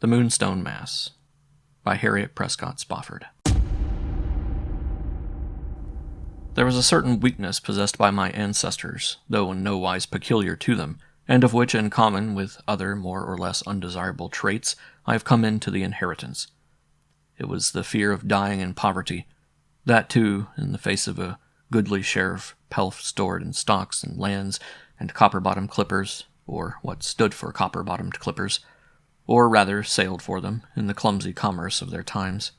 The Moonstone Mass by Harriet Prescott Spofford. There was a certain weakness possessed by my ancestors, though in no wise peculiar to them, and of which, in common with other more or less undesirable traits, I have come into the inheritance. It was the fear of dying in poverty, that too in the face of a goodly share of pelf stored in stocks and lands and copper-bottomed clippers, or what stood for copper-bottomed clippers, or rather sailed for them in the clumsy commerce of their times.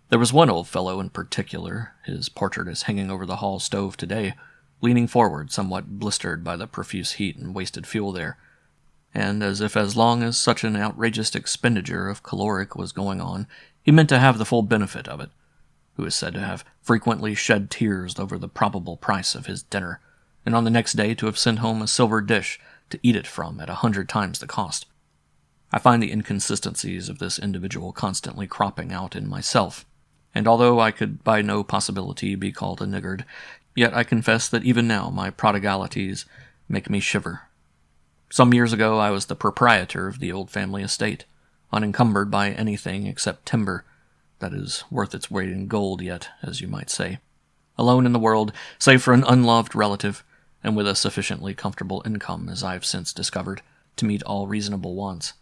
There was one old fellow in particular, his portrait is hanging over the hall stove today, leaning forward, somewhat blistered by the profuse heat and wasted fuel there, and as if as long as such an outrageous expenditure of caloric was going on, he meant to have the full benefit of it, who is said to have frequently shed tears over the probable price of his dinner, and on the next day to have sent home a silver dish to eat it from at 100 times the cost. I find the inconsistencies of this individual constantly cropping out in myself, and although I could by no possibility be called a niggard, yet I confess that even now my prodigalities make me shiver. Some years ago I was the proprietor of the old family estate, unencumbered by anything except timber, that is worth its weight in gold yet, as you might say, alone in the world, save for an unloved relative, and with a sufficiently comfortable income, as I have since discovered, to meet all reasonable wants.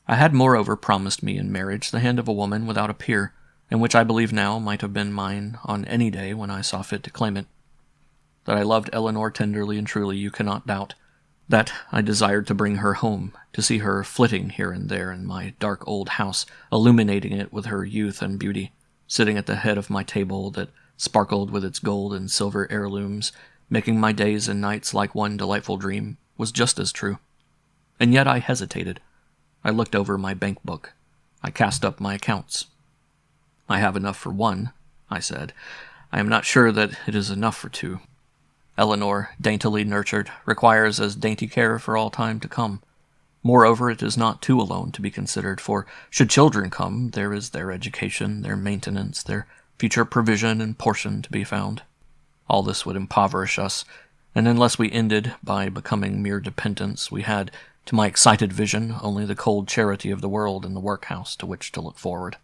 I had moreover promised me in marriage the hand of a woman without a peer, and which I believe now might have been mine on any day when I saw fit to claim it. That I loved Eleanor tenderly and truly you cannot doubt. That I desired to bring her home, to see her flitting here and there in my dark old house, illuminating it with her youth and beauty, sitting at the head of my table that sparkled with its gold and silver heirlooms, making my days and nights like one delightful dream, was just as true. And yet I hesitated. I looked over my bank book. I cast up my accounts. "I have enough for one," I said. "I am not sure that it is enough for two. Eleanor, daintily nurtured, requires as dainty care for all time to come. Moreover, it is not two alone to be considered, for should children come, there is their education, their maintenance, their future provision and portion to be found. All this would impoverish us, and unless we ended by becoming mere dependents, we had, to my excited vision, only the cold charity of the world and the workhouse to which to look forward."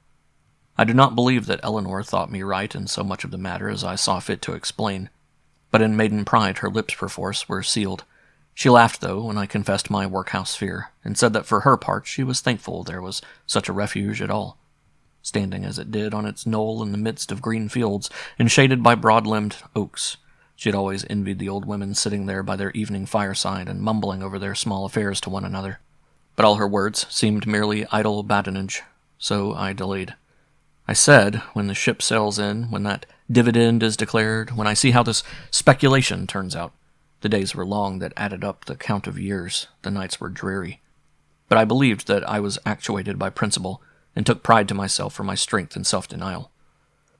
I do not believe that Eleanor thought me right in so much of the matter as I saw fit to explain, but in maiden pride her lips perforce were sealed. She laughed, though, when I confessed my workhouse fear, and said that for her part she was thankful there was such a refuge at all, standing as it did on its knoll in the midst of green fields, and shaded by broad-limbed oaks. She had always envied the old women sitting there by their evening fireside and mumbling over their small affairs to one another. But all her words seemed merely idle badinage, so I delayed. I said, when the ship sails in, when that dividend is declared, when I see how this speculation turns out. The days were long that added up the count of years, the nights were dreary. But I believed that I was actuated by principle, and took pride to myself for my strength and self-denial.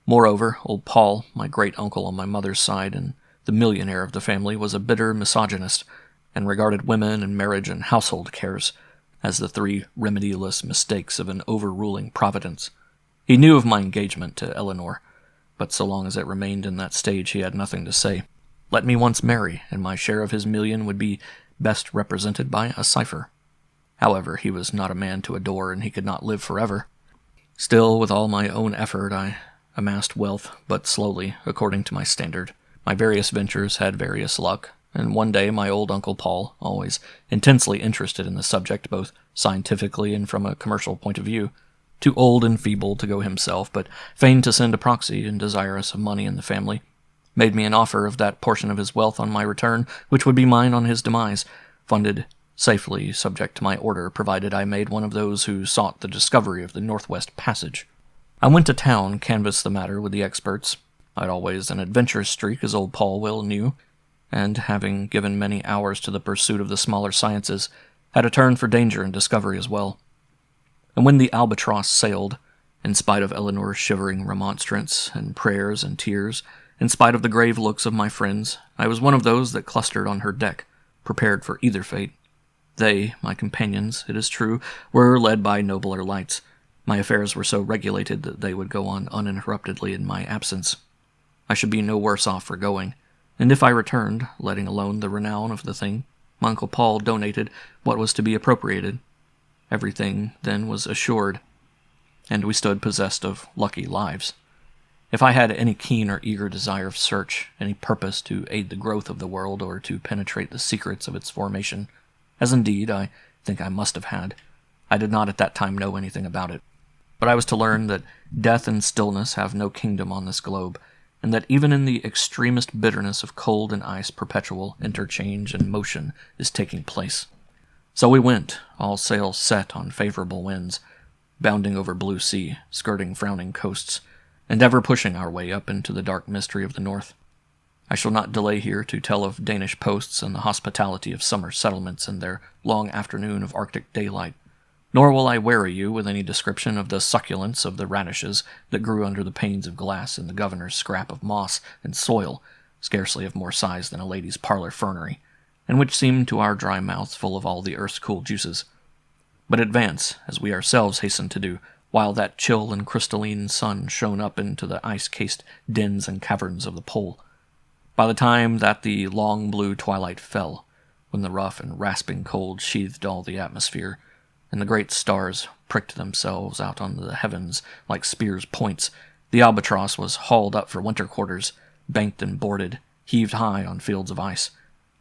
Moreover, old Paul, my great-uncle on my mother's side, and the millionaire of the family, was a bitter misogynist, and regarded women and marriage and household cares as the three remediless mistakes of an overruling providence. He knew of my engagement to Eleanor, but so long as it remained in that stage he had nothing to say. Let me once marry, and my share of his million would be best represented by a cipher. However, he was not a man to adore, and he could not live forever. Still, with all my own effort, I amassed wealth, but slowly, according to my standard. My various ventures had various luck, and one day my old Uncle Paul, always intensely interested in the subject both scientifically and from a commercial point of view, too old and feeble to go himself, but fain to send a proxy and desirous of money in the family, made me an offer of that portion of his wealth on my return, which would be mine on his demise, funded safely, subject to my order, provided I made one of those who sought the discovery of the Northwest Passage. I went to town, canvassed the matter with the experts. I'd always an adventurous streak, as old Paul well knew, and, having given many hours to the pursuit of the smaller sciences, had a turn for danger and discovery as well. And when the Albatross sailed, in spite of Eleanor's shivering remonstrance and prayers and tears, in spite of the grave looks of my friends, I was one of those that clustered on her deck, prepared for either fate. They, my companions, it is true, were led by nobler lights. My affairs were so regulated that they would go on uninterruptedly in my absence. I should be no worse off for going, and if I returned, letting alone the renown of the thing, my Uncle Paul donated what was to be appropriated. Everything, then, was assured, and we stood possessed of lucky lives. If I had any keen or eager desire of search, any purpose to aid the growth of the world or to penetrate the secrets of its formation, as indeed I think I must have had, I did not at that time know anything about it. But I was to learn that death and stillness have no kingdom on this globe, and that even in the extremest bitterness of cold and ice perpetual interchange and motion is taking place. So we went, all sails set on favorable winds, bounding over blue sea, skirting frowning coasts, and ever pushing our way up into the dark mystery of the north. I shall not delay here to tell of Danish posts and the hospitality of summer settlements and their long afternoon of Arctic daylight, nor will I weary you with any description of the succulence of the radishes that grew under the panes of glass in the governor's scrap of moss and soil, scarcely of more size than a lady's parlor fernery, and which seemed to our dry mouths full of all the earth's cool juices. But advance, as we ourselves hastened to do, while that chill and crystalline sun shone up into the ice-cased dens and caverns of the pole. By the time that the long blue twilight fell, when the rough and rasping cold sheathed all the atmosphere, and the great stars pricked themselves out on the heavens like spears' points, the Albatross was hauled up for winter quarters, banked and boarded, heaved high on fields of ice,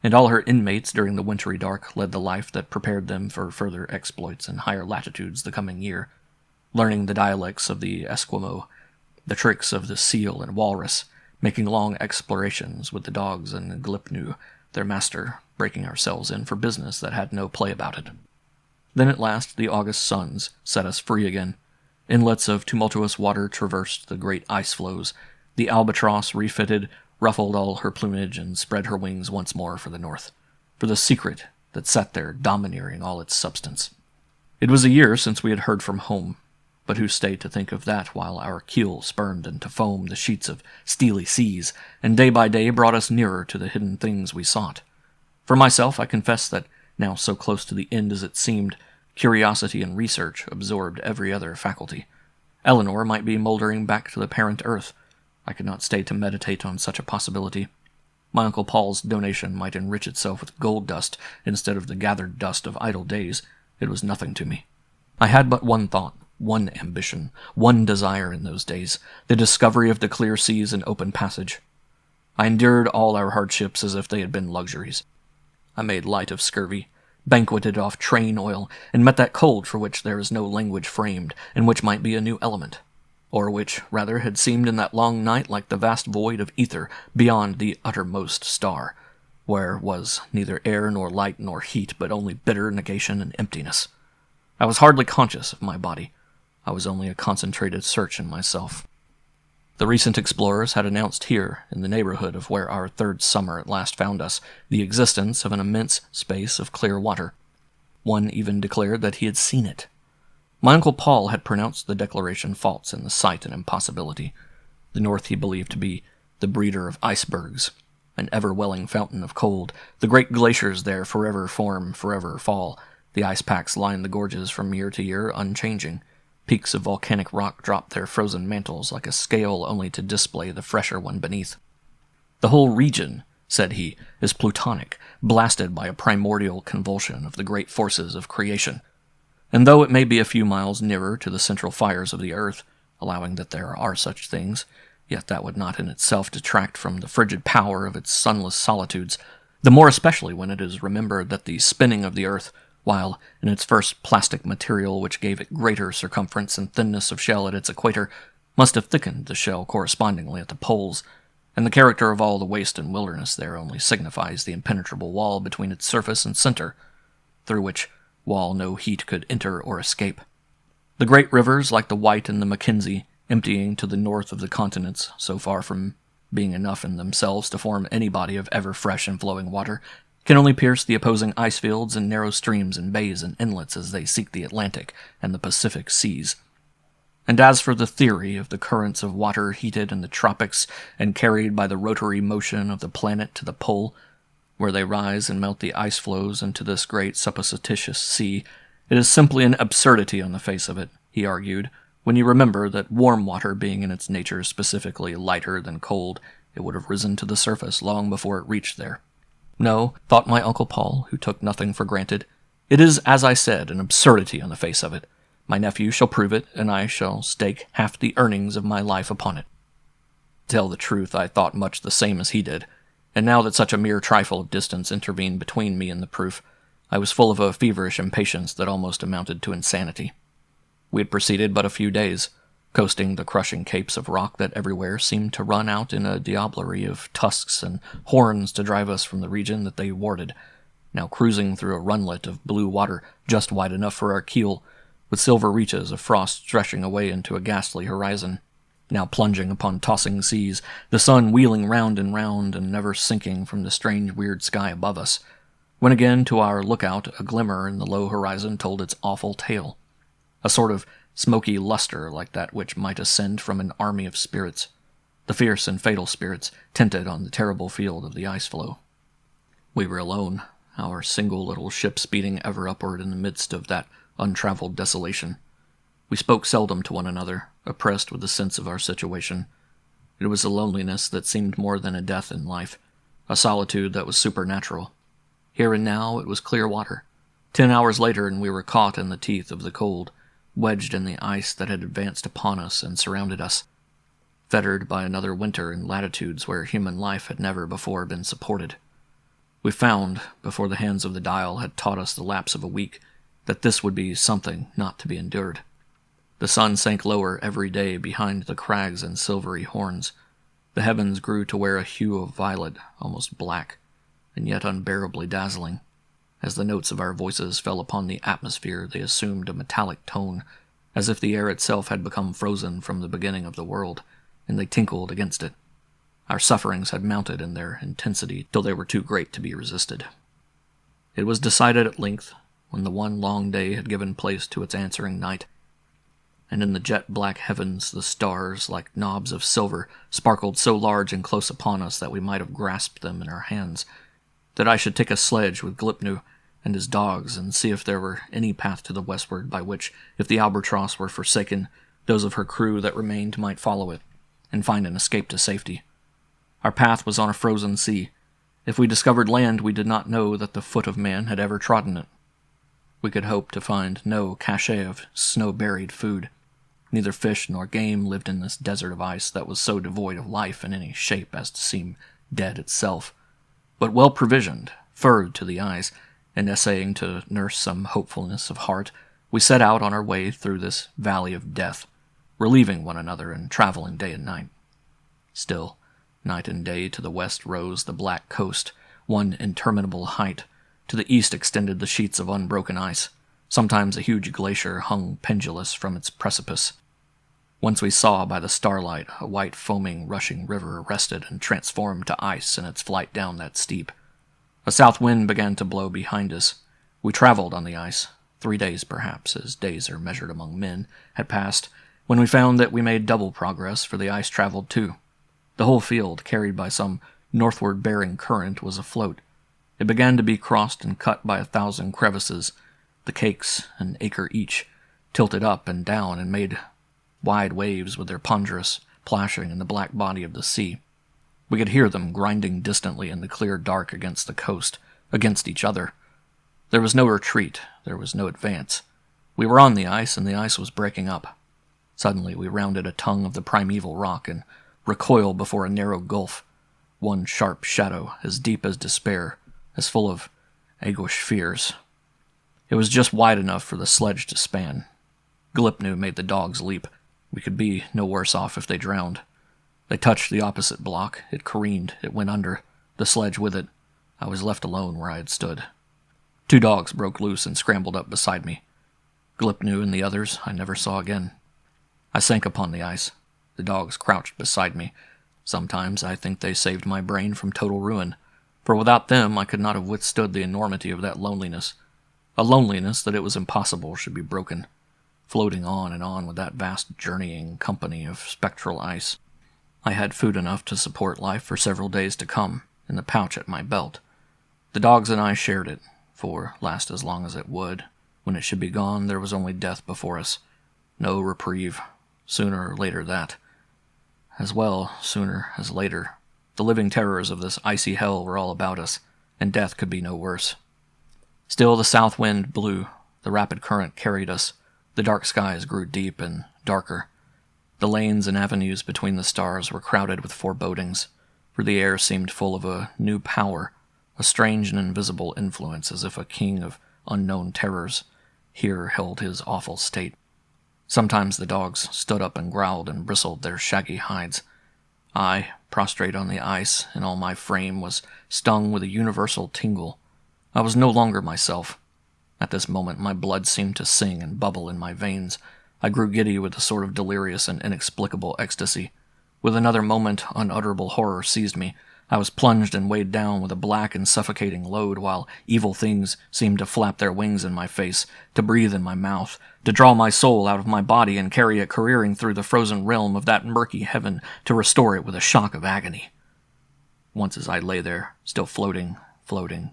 and all her inmates during the wintry dark led the life that prepared them for further exploits in higher latitudes the coming year, learning the dialects of the Esquimaux, the tricks of the seal and walrus, making long explorations with the dogs and Glipnu, their master, breaking ourselves in for business that had no play about it. Then at last the August suns set us free again. Inlets of tumultuous water traversed the great ice floes. The Albatross, refitted, ruffled all her plumage and spread her wings once more for the north, for the secret that sat there domineering all its substance. It was a year since we had heard from home, but who stayed to think of that while our keel spurned into foam the sheets of steely seas, and day by day brought us nearer to the hidden things we sought? For myself, I confess that, now so close to the end as it seemed, curiosity and research absorbed every other faculty. Eleanor might be mouldering back to the parent earth. I could not stay to meditate on such a possibility. My Uncle Paul's donation might enrich itself with gold dust instead of the gathered dust of idle days. It was nothing to me. I had but one thought, one ambition, one desire in those days, the discovery of the clear seas and open passage. I endured all our hardships as if they had been luxuries. I made light of scurvy, banqueted off train oil, and met that cold for which there is no language framed, and which might be a new element, or which, rather, had seemed in that long night like the vast void of ether beyond the uttermost star, where was neither air nor light nor heat, but only bitter negation and emptiness. I was hardly conscious of my body. I was only a concentrated search in myself. The recent explorers had announced here, in the neighborhood of where our third summer at last found us, the existence of an immense space of clear water. One even declared that he had seen it. My Uncle Paul had pronounced the declaration false in the sight and impossibility. The north he believed to be the breeder of icebergs, an ever-welling fountain of cold. The great glaciers there forever form, forever fall. The ice packs line the gorges from year to year, unchanging. Peaks of volcanic rock drop their frozen mantles like a scale only to display the fresher one beneath. The whole region, said he, is plutonic, blasted by a primordial convulsion of the great forces of creation. And though it may be a few miles nearer to the central fires of the earth, allowing that there are such things, yet that would not in itself detract from the frigid power of its sunless solitudes, the more especially when it is remembered that the spinning of the earth, while in its first plastic material which gave it greater circumference and thinness of shell at its equator, must have thickened the shell correspondingly at the poles, and the character of all the waste and wilderness there only signifies the impenetrable wall between its surface and center, through which wall no heat could enter or escape. The great rivers, like the White and the Mackenzie, emptying to the north of the continents, so far from being enough in themselves to form any body of ever fresh and flowing water, can only pierce the opposing ice fields and narrow streams and bays and inlets as they seek the Atlantic and the Pacific seas. And as for the theory of the currents of water heated in the tropics and carried by the rotary motion of the planet to the pole, where they rise and melt the ice floes into this great supposititious sea, it is simply an absurdity on the face of it, he argued, when you remember that warm water being in its nature specifically lighter than cold, it would have risen to the surface long before it reached there. No, thought my Uncle Paul, who took nothing for granted, It is, as I said, an absurdity on the face of it. My nephew shall prove it, and I shall stake half the earnings of my life upon it. To tell the truth, I thought much the same as he did, and now that such a mere trifle of distance intervened between me and the proof, I was full of a feverish impatience that almost amounted to insanity. We had proceeded but a few days, coasting the crushing capes of rock that everywhere seemed to run out in a diablerie of tusks and horns to drive us from the region that they warded, now cruising through a runlet of blue water just wide enough for our keel, with silver reaches of frost stretching away into a ghastly horizon, now plunging upon tossing seas, the sun wheeling round and never sinking from the strange weird sky above us, when again to our lookout a glimmer in the low horizon told its awful tale, a sort of smoky luster like that which might ascend from an army of spirits, the fierce and fatal spirits tented on the terrible field of the ice-floe. We were alone, our single little ship speeding ever upward in the midst of that untraveled desolation. We spoke seldom to one another, oppressed with the sense of our situation. It was a loneliness that seemed more than a death in life, a solitude that was supernatural. Here and now it was clear water. 10 hours later, and we were caught in the teeth of the cold, wedged in the ice that had advanced upon us and surrounded us, fettered by another winter in latitudes where human life had never before been supported. We found, before the hands of the dial had taught us the lapse of a week, that this would be something not to be endured. The sun sank lower every day behind the crags and silvery horns. The heavens grew to wear a hue of violet, almost black, and yet unbearably dazzling. As the notes of our voices fell upon the atmosphere, they assumed a metallic tone, as if the air itself had become frozen from the beginning of the world, and they tinkled against it. Our sufferings had mounted in their intensity till they were too great to be resisted. It was decided at length, when the one long day had given place to its answering night, and in the jet-black heavens the stars, like knobs of silver, sparkled so large and close upon us that we might have grasped them in our hands, that I should take a sledge with Glipnu and his dogs and see if there were any path to the westward by which, if the Albatross were forsaken, those of her crew that remained might follow it, and find an escape to safety. Our path was on a frozen sea. If we discovered land, we did not know that the foot of man had ever trodden it. We could hope to find no cache of snow-buried food. Neither fish nor game lived in this desert of ice that was so devoid of life in any shape as to seem dead itself, but well provisioned, furred to the eyes, and essaying to nurse some hopefulness of heart, we set out on our way through this valley of death, relieving one another and traveling day and night. Still, night and day to the west rose the black coast, one interminable height. To the east extended the sheets of unbroken ice. Sometimes a huge glacier hung pendulous from its precipice. Once we saw by the starlight a white foaming rushing river arrested and transformed to ice in its flight down that steep. A south wind began to blow behind us. We traveled on the ice. 3 days, perhaps, as days are measured among men, had passed, when we found that we made double progress, for the ice traveled too. The whole field, carried by some northward-bearing current, was afloat. It began to be crossed and cut by 1,000 crevices. The cakes, an acre each, tilted up and down and made wide waves with their ponderous plashing in the black body of the sea. We could hear them grinding distantly in the clear dark against the coast, against each other. There was no retreat, there was no advance. We were on the ice, and the ice was breaking up. Suddenly we rounded a tongue of the primeval rock and recoiled before a narrow gulf, one sharp shadow, as deep as despair, as full of aguish fears. It was just wide enough for the sledge to span. Glipnu made the dogs leap. We could be no worse off if they drowned. They touched the opposite block. It careened. It went under. The sledge with it. I was left alone where I had stood. 2 dogs broke loose and scrambled up beside me. Glipnu and the others I never saw again. I sank upon the ice. The dogs crouched beside me. Sometimes I think they saved my brain from total ruin, for without them I could not have withstood the enormity of that loneliness, a loneliness that it was impossible should be broken, floating on and on with that vast journeying company of spectral ice. I had food enough to support life for several days to come, in the pouch at my belt. The dogs and I shared it, for, last as long as it would, when it should be gone there was only death before us. No reprieve. Sooner or later that. As well, sooner as later. The living terrors of this icy hell were all about us, and death could be no worse. Still the south wind blew, the rapid current carried us, the dark skies grew deep and darker. The lanes and avenues between the stars were crowded with forebodings, for the air seemed full of a new power, a strange and invisible influence, as if a king of unknown terrors here held his awful state. Sometimes the dogs stood up and growled and bristled their shaggy hides. I, prostrate on the ice, and all my frame was stung with a universal tingle. I was no longer myself. At this moment my blood seemed to sing and bubble in my veins. I grew giddy with a sort of delirious and inexplicable ecstasy. With another moment, unutterable horror seized me. I was plunged and weighed down with a black and suffocating load, while evil things seemed to flap their wings in my face, to breathe in my mouth, to draw my soul out of my body and carry it careering through the frozen realm of that murky heaven, to restore it with a shock of agony. Once as I lay there, still floating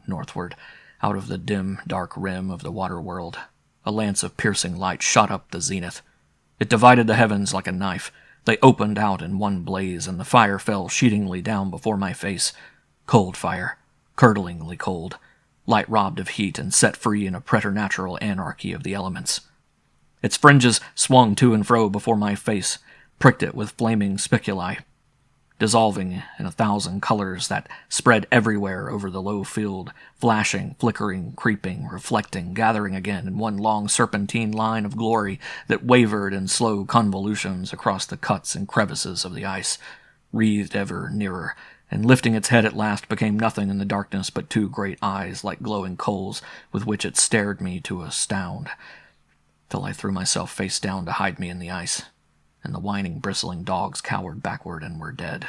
northward, out of the dim, dark rim of the water world, a lance of piercing light shot up the zenith. It divided the heavens like a knife. They opened out in one blaze, and the fire fell sheetingly down before my face. Cold fire, curdlingly cold, light robbed of heat and set free in a preternatural anarchy of the elements. Its fringes swung to and fro before my face, pricked it with flaming spiculae, dissolving in 1,000 colors that spread everywhere over the low field, flashing, flickering, creeping, reflecting, gathering again in one long serpentine line of glory that wavered in slow convolutions across the cuts and crevices of the ice, wreathed ever nearer, and lifting its head at last became nothing in the darkness but 2 great eyes like glowing coals with which it stared me to astound, till I threw myself face down to hide me in the ice, and the whining, bristling dogs cowered backward and were dead.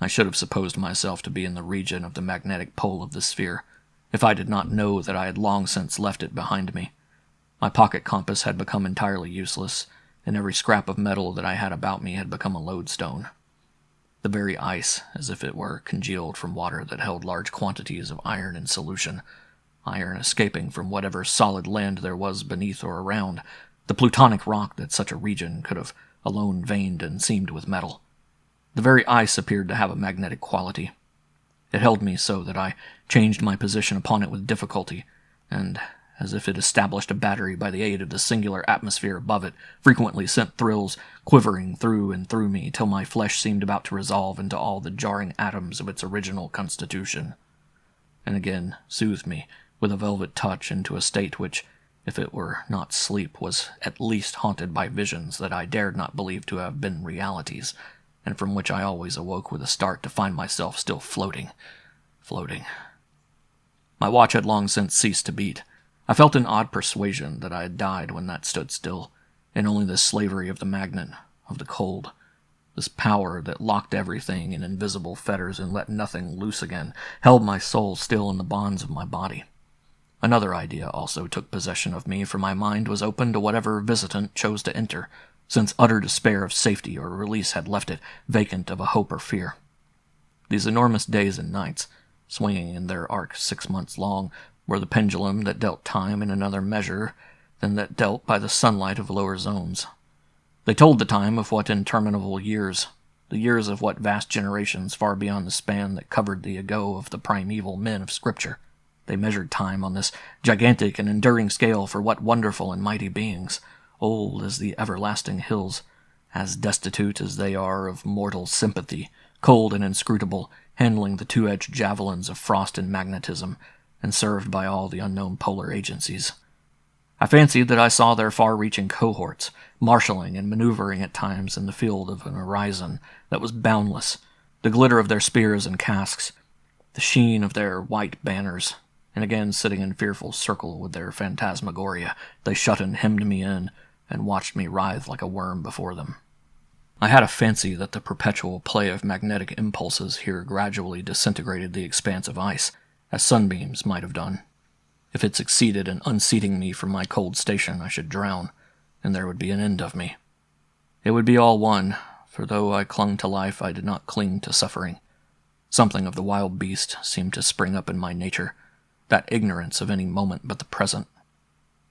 I should have supposed myself to be in the region of the magnetic pole of the sphere, if I did not know that I had long since left it behind me. My pocket compass had become entirely useless, and every scrap of metal that I had about me had become a lodestone. The very ice, as if it were congealed from water that held large quantities of iron in solution, iron escaping from whatever solid land there was beneath or around, the plutonic rock that such a region could have alone veined and seamed with metal. The very ice appeared to have a magnetic quality. It held me so that I changed my position upon it with difficulty, and, as if it established a battery by the aid of the singular atmosphere above it, frequently sent thrills quivering through and through me till my flesh seemed about to resolve into all the jarring atoms of its original constitution, and again soothed me with a velvet touch into a state which, if it were not sleep, was at least haunted by visions that I dared not believe to have been realities, and from which I always awoke with a start to find myself still floating. My watch had long since ceased to beat. I felt an odd persuasion that I had died when that stood still, and only this slavery of the magnet, of the cold, this power that locked everything in invisible fetters and let nothing loose again, held my soul still in the bonds of my body. Another idea also took possession of me, for my mind was open to whatever visitant chose to enter, since utter despair of safety or release had left it vacant of a hope or fear. These enormous days and nights, swinging in their arc 6 months long, were the pendulum that dealt time in another measure than that dealt by the sunlight of lower zones. They told the time of what interminable years, the years of what vast generations far beyond the span that covered the ago of the primeval men of Scripture. They measured time on this gigantic and enduring scale for what wonderful and mighty beings, old as the everlasting hills, as destitute as they are of mortal sympathy, cold and inscrutable, handling the 2-edged javelins of frost and magnetism, and served by all the unknown polar agencies. I fancied that I saw their far-reaching cohorts, marshalling and maneuvering at times in the field of an horizon that was boundless, the glitter of their spears and casques, the sheen of their white banners, and again sitting in fearful circle with their phantasmagoria, they shut and hemmed me in, and watched me writhe like a worm before them. I had a fancy that the perpetual play of magnetic impulses here gradually disintegrated the expanse of ice, as sunbeams might have done. If it succeeded in unseating me from my cold station, I should drown, and there would be an end of me. It would be all one, for though I clung to life, I did not cling to suffering. Something of the wild beast seemed to spring up in my nature, that ignorance of any moment but the present.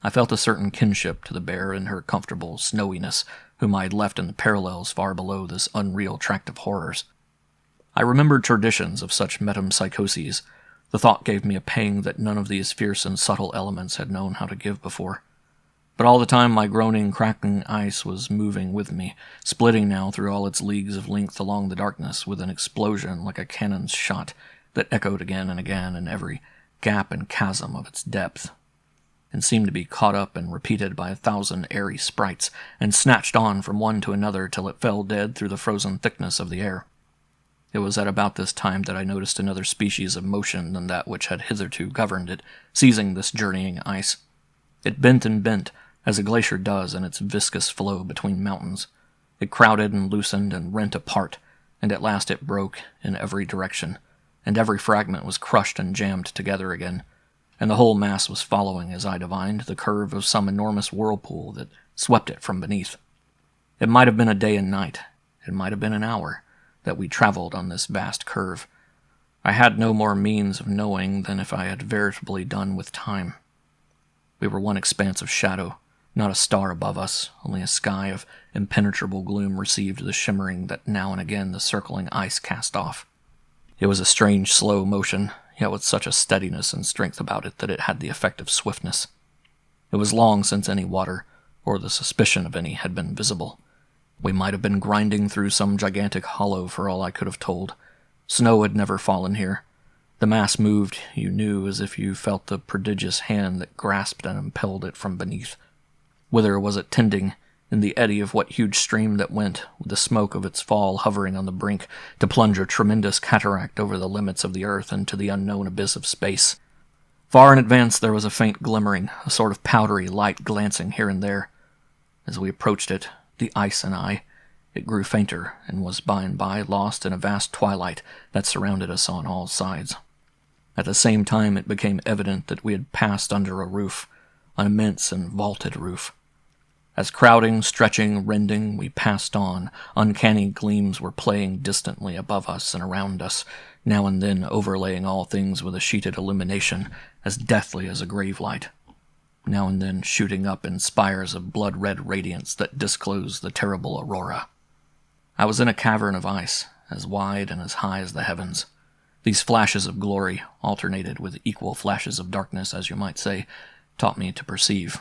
I felt a certain kinship to the bear in her comfortable snowiness, whom I had left in the parallels far below this unreal tract of horrors. I remembered traditions of such metempsychoses, The thought gave me a pang that none of these fierce and subtle elements had known how to give before. But all the time my groaning, cracking ice was moving with me, splitting now through all its leagues of length along the darkness with an explosion like a cannon's shot that echoed again and again in every gap and chasm of its depth, and seemed to be caught up and repeated by 1,000 airy sprites, and snatched on from one to another till it fell dead through the frozen thickness of the air. It was at about this time that I noticed another species of motion than that which had hitherto governed it, seizing this journeying ice. It bent and bent, as a glacier does in its viscous flow between mountains. It crowded and loosened and rent apart, and at last it broke in every direction, and every fragment was crushed and jammed together again, and the whole mass was following, as I divined, the curve of some enormous whirlpool that swept it from beneath. It might have been a day and night, it might have been an hour, that we traveled on this vast curve. I had no more means of knowing than if I had veritably done with time. We were one expanse of shadow, not a star above us, only a sky of impenetrable gloom received the shimmering that now and again the circling ice cast off. It was a strange, slow motion, yet with such a steadiness and strength about it that it had the effect of swiftness. It was long since any water, or the suspicion of any, had been visible. We might have been grinding through some gigantic hollow for all I could have told. Snow had never fallen here. The mass moved, you knew, as if you felt the prodigious hand that grasped and impelled it from beneath. Whither was it tending, in the eddy of what huge stream that went, with the smoke of its fall hovering on the brink, to plunge a tremendous cataract over the limits of the earth into the unknown abyss of space? Far in advance there was a faint glimmering, a sort of powdery light glancing here and there. As we approached it, the ice and I, it grew fainter, and was by and by lost in a vast twilight that surrounded us on all sides. At the same time it became evident that we had passed under a roof, an immense and vaulted roof. As crowding, stretching, rending, we passed on, uncanny gleams were playing distantly above us and around us, now and then overlaying all things with a sheeted illumination as deathly as a grave light, now and then shooting up in spires of blood-red radiance that disclosed the terrible aurora. I was in a cavern of ice, as wide and as high as the heavens. These flashes of glory, alternated with equal flashes of darkness, as you might say, taught me to perceive.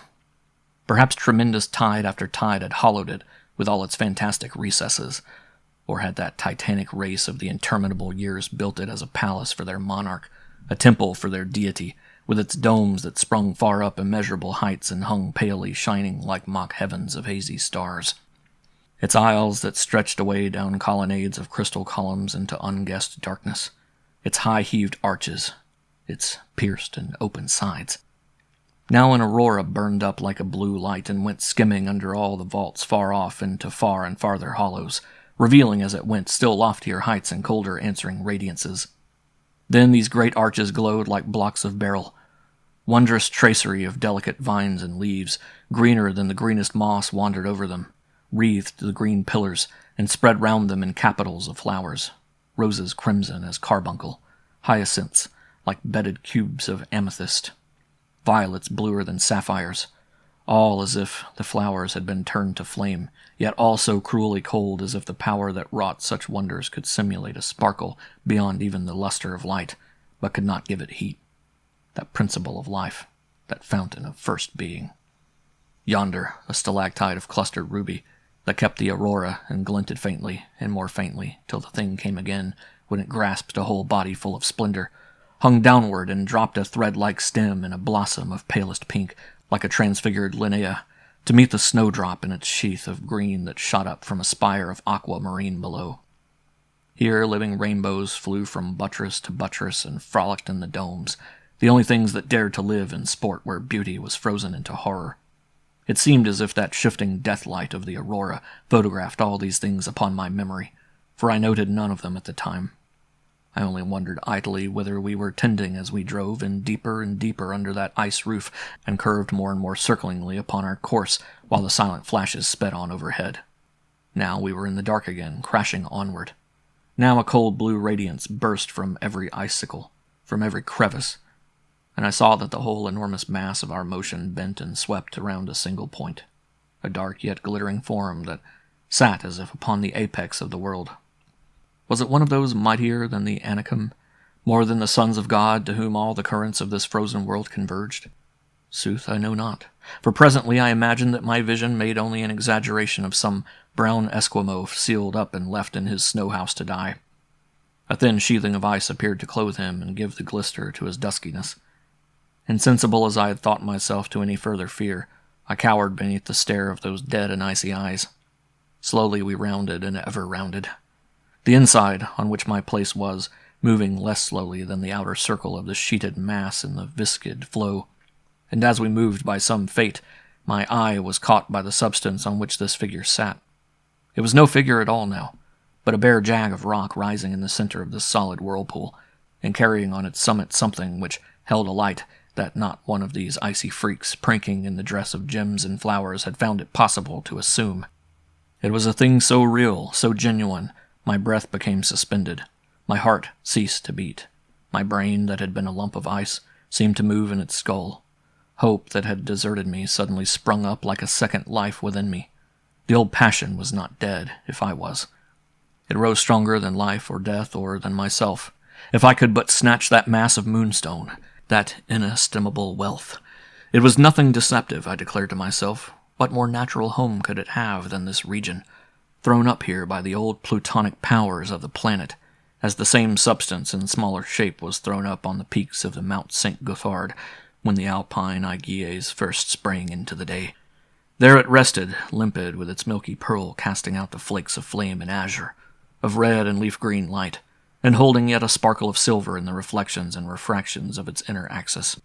Perhaps tremendous tide after tide had hollowed it with all its fantastic recesses, or had that titanic race of the interminable years built it as a palace for their monarch, a temple for their deity, with its domes that sprung far up immeasurable heights and hung palely shining like mock heavens of hazy stars, its aisles that stretched away down colonnades of crystal columns into unguessed darkness, its high-heaved arches, its pierced and open sides. Now an aurora burned up like a blue light and went skimming under all the vaults far off into far and farther hollows, revealing as it went still loftier heights and colder answering radiances. Then these great arches glowed like blocks of beryl. Wondrous tracery of delicate vines and leaves, greener than the greenest moss, wandered over them, wreathed the green pillars, and spread round them in capitals of flowers, roses crimson as carbuncle, hyacinths like bedded cubes of amethyst, violets bluer than sapphires, all as if the flowers had been turned to flame, yet all so cruelly cold as if the power that wrought such wonders could simulate a sparkle beyond even the luster of light, but could not give it heat, that principle of life, that fountain of first being. Yonder, a stalactite of clustered ruby, that kept the aurora and glinted faintly and more faintly till the thing came again, when it grasped a whole body full of splendor, hung downward and dropped a thread-like stem in a blossom of palest pink, like a transfigured Linnea, to meet the snowdrop in its sheath of green that shot up from a spire of aquamarine below. Here living rainbows flew from buttress to buttress and frolicked in the domes, the only things that dared to live and sport where beauty was frozen into horror. It seemed as if that shifting death-light of the aurora photographed all these things upon my memory, for I noted none of them at the time. I only wondered idly whither we were tending as we drove in deeper and deeper under that ice roof and curved more and more circlingly upon our course while the silent flashes sped on overhead. Now we were in the dark again, crashing onward. Now a cold blue radiance burst from every icicle, from every crevice, and I saw that the whole enormous mass of our motion bent and swept around a single point, a dark yet glittering form that sat as if upon the apex of the world. Was it one of those mightier than the Anakim, More than the sons of God to whom all the currents of this frozen world converged? Sooth, I know not, for presently I imagined that my vision made only an exaggeration of some brown Esquimaux sealed up and left in his snow house to die. A thin sheathing of ice appeared to clothe him and give the glister to his duskiness. Insensible as I had thought myself to any further fear, I cowered beneath the stare of those dead and icy eyes. Slowly we rounded and ever rounded. The inside, on which my place was, moving less slowly than the outer circle of the sheeted mass in the viscid flow, and as we moved by some fate, my eye was caught by the substance on which this figure sat. It was no figure at all now, but a bare jag of rock rising in the center of this solid whirlpool, and carrying on its summit something which held a light that not one of these icy freaks pranking in the dress of gems and flowers had found it possible to assume. It was a thing so real, so genuine, my breath became suspended. My heart ceased to beat. My brain, that had been a lump of ice, seemed to move in its skull. Hope that had deserted me suddenly sprung up like a second life within me. The old passion was not dead, if I was. It rose stronger than life or death or than myself. If I could but snatch that mass of Moonstone, that inestimable wealth. It was nothing deceptive, I declared to myself. What more natural home could it have than this region, thrown up here by the old plutonic powers of the planet, as the same substance in smaller shape was thrown up on the peaks of the Mount St. Gothard when the Alpine Aiguilles first sprang into the day. There it rested, limpid with its milky pearl casting out the flakes of flame and azure, of red and leaf-green light, and holding yet a sparkle of silver in the reflections and refractions of its inner axis.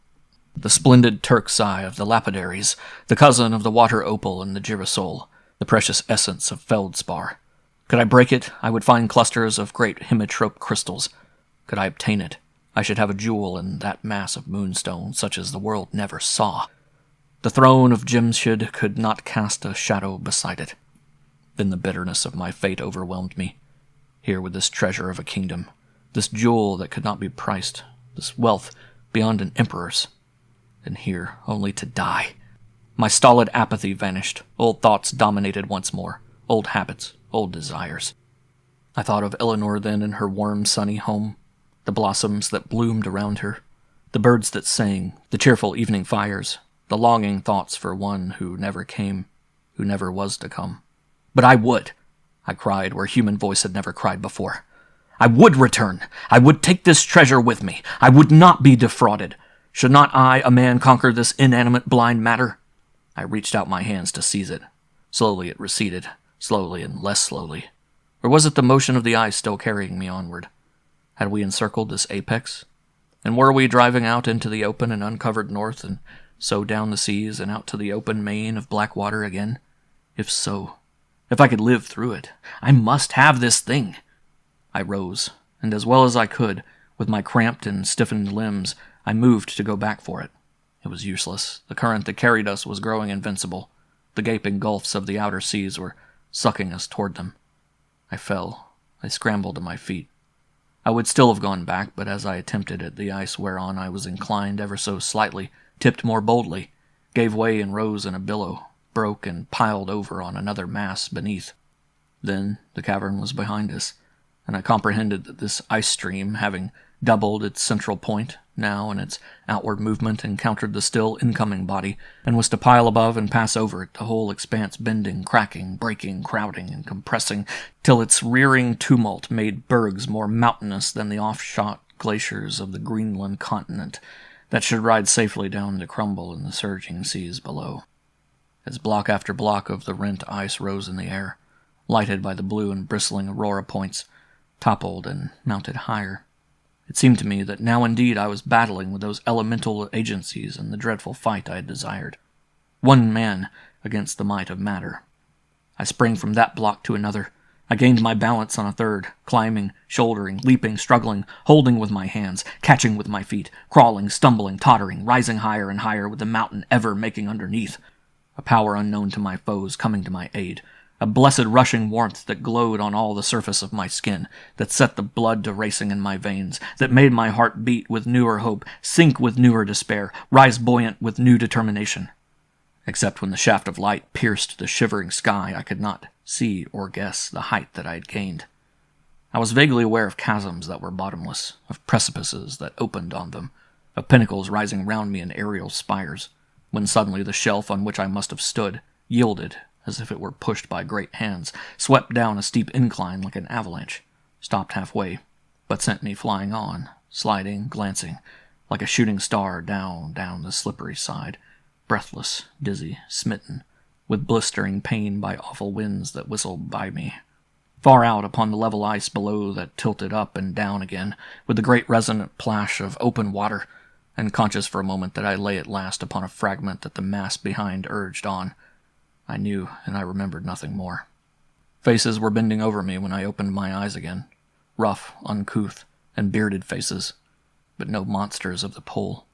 The splendid Turk's eye of the lapidaries, the cousin of the water opal and the girasol, the precious essence of feldspar. Could I break it, I would find clusters of great hemitrope crystals. Could I obtain it, I should have a jewel in that mass of moonstone such as the world never saw. The throne of Jemshid could not cast a shadow beside it. Then the bitterness of my fate overwhelmed me. Here with this treasure of a kingdom, this jewel that could not be priced, this wealth beyond an emperor's, and here only to die. My stolid apathy vanished. Old thoughts dominated once more, old habits, old desires. I thought of Eleanor then in her warm, sunny home, the blossoms that bloomed around her, the birds that sang, the cheerful evening fires, the longing thoughts for one who never came, who never was to come. But I would! I cried where human voice had never cried before. I would return! I would take this treasure with me! I would not be defrauded! Should not I, a man, conquer this inanimate blind matter? I reached out my hands to seize it. Slowly it receded, slowly and less slowly. Or was it the motion of the ice still carrying me onward? Had we encircled this apex? And were we driving out into the open and uncovered north, and so down the seas and out to the open main of black water again? If so, if I could live through it, I must have this thing. I rose, and as well as I could, with my cramped and stiffened limbs, I moved to go back for it. It was useless. The current that carried us was growing invincible. The gaping gulfs of the outer seas were sucking us toward them. I fell. I scrambled to my feet. I would still have gone back, but as I attempted it, the ice whereon I was inclined ever so slightly tipped more boldly, gave way and rose in a billow, broke and piled over on another mass beneath. Then the cavern was behind us, and I comprehended that this ice stream, having doubled its central point, now in its outward movement encountered the still incoming body, and was to pile above and pass over it, the whole expanse bending, cracking, breaking, crowding, and compressing, till its rearing tumult made bergs more mountainous than the off-shot glaciers of the Greenland continent, that should ride safely down to crumble in the surging seas below. As block after block of the rent ice rose in the air, lighted by the blue and bristling aurora points, toppled and mounted higher, it seemed to me that now indeed I was battling with those elemental agencies in the dreadful fight I had desired. One man against the might of matter. I sprang from that block to another. I gained my balance on a third, climbing, shouldering, leaping, struggling, holding with my hands, catching with my feet, crawling, stumbling, tottering, rising higher and higher with the mountain ever making underneath. A power unknown to my foes coming to my aid. A blessed rushing warmth that glowed on all the surface of my skin, that set the blood to racing in my veins, that made my heart beat with newer hope, sink with newer despair, rise buoyant with new determination. Except when the shaft of light pierced the shivering sky, I could not see or guess the height that I had gained. I was vaguely aware of chasms that were bottomless, of precipices that opened on them, of pinnacles rising round me in aerial spires, when suddenly the shelf on which I must have stood yielded as if it were pushed by great hands, swept down a steep incline like an avalanche, stopped halfway, but sent me flying on, sliding, glancing, like a shooting star down the slippery side, breathless, dizzy, smitten, with blistering pain by awful winds that whistled by me. Far out upon the level ice below that tilted up and down again, with the great resonant plash of open water, and conscious for a moment that I lay at last upon a fragment that the mass behind urged on. I knew, and I remembered nothing more. Faces were bending over me when I opened my eyes again, rough, uncouth, and bearded faces, but no monsters of the pole.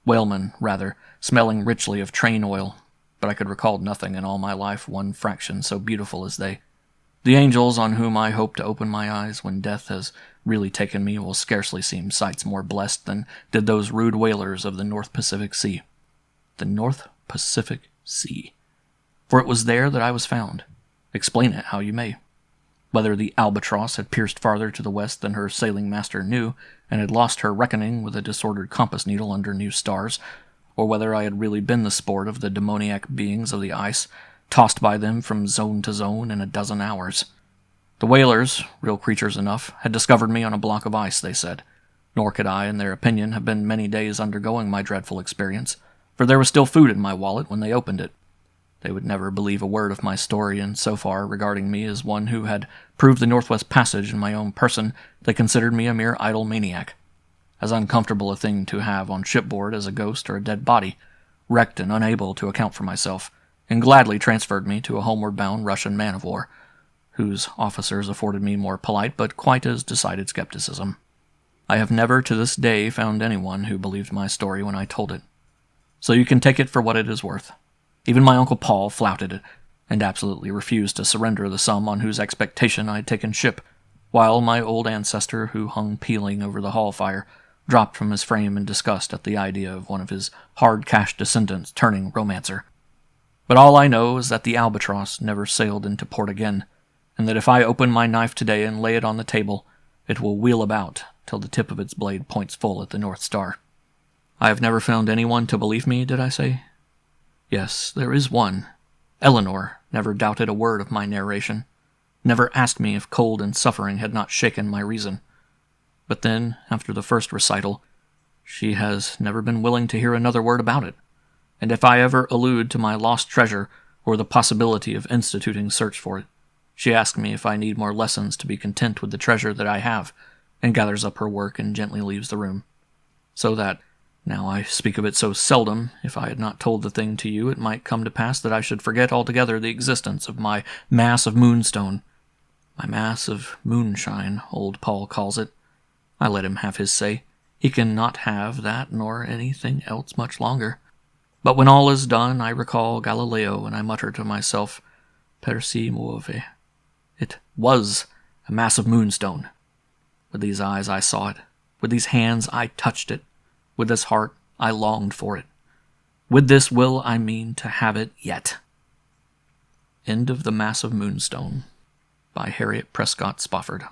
Whalemen, rather, smelling richly of train oil, but I could recall nothing in all my life one fraction so beautiful as they. The angels on whom I hope to open my eyes when death has really taken me will scarcely seem sights more blessed than did those rude whalers of the North Pacific Sea. The North Pacific Sea. For it was there that I was found. Explain it how you may. Whether the Albatross had pierced farther to the west than her sailing master knew, and had lost her reckoning with a disordered compass needle under new stars, or whether I had really been the sport of the demoniac beings of the ice, tossed by them from zone to zone in a dozen hours. The whalers, real creatures enough, had discovered me on a block of ice, they said, nor could I, in their opinion, have been many days undergoing my dreadful experience, for there was still food in my wallet when they opened it. They would never believe a word of my story, and so far, regarding me as one who had proved the Northwest Passage in my own person, they considered me a mere idle maniac, as uncomfortable a thing to have on shipboard as a ghost or a dead body, wrecked and unable to account for myself, and gladly transferred me to a homeward-bound Russian man-of-war, whose officers afforded me more polite but quite as decided skepticism. I have never to this day found anyone who believed my story when I told it. So you can take it for what it is worth. Even my Uncle Paul flouted it, and absolutely refused to surrender the sum on whose expectation I had taken ship, while my old ancestor, who hung peeling over the hall fire, dropped from his frame in disgust at the idea of one of his hard-cash descendants turning romancer. But all I know is that the Albatross never sailed into port again, and that if I open my knife today and lay it on the table, it will wheel about till the tip of its blade points full at the North Star. I have never found anyone to believe me, did I say? Yes, there is one. Eleanor never doubted a word of my narration, never asked me if cold and suffering had not shaken my reason. But then, after the first recital, she has never been willing to hear another word about it, and if I ever allude to my lost treasure or the possibility of instituting search for it, she asks me if I need more lessons to be content with the treasure that I have, and gathers up her work and gently leaves the room. So that, now I speak of it so seldom, if I had not told the thing to you, it might come to pass that I should forget altogether the existence of my mass of moonstone. My mass of moonshine, old Paul calls it. I let him have his say. He can not have that nor anything else much longer. But when all is done, I recall Galileo, and I mutter to myself, per si muove. It was a mass of moonstone. With these eyes I saw it. With these hands I touched it. With this heart I longed for it. With this will I mean to have it yet. End of The Mass of Moonstone by Harriet Prescott Spofford.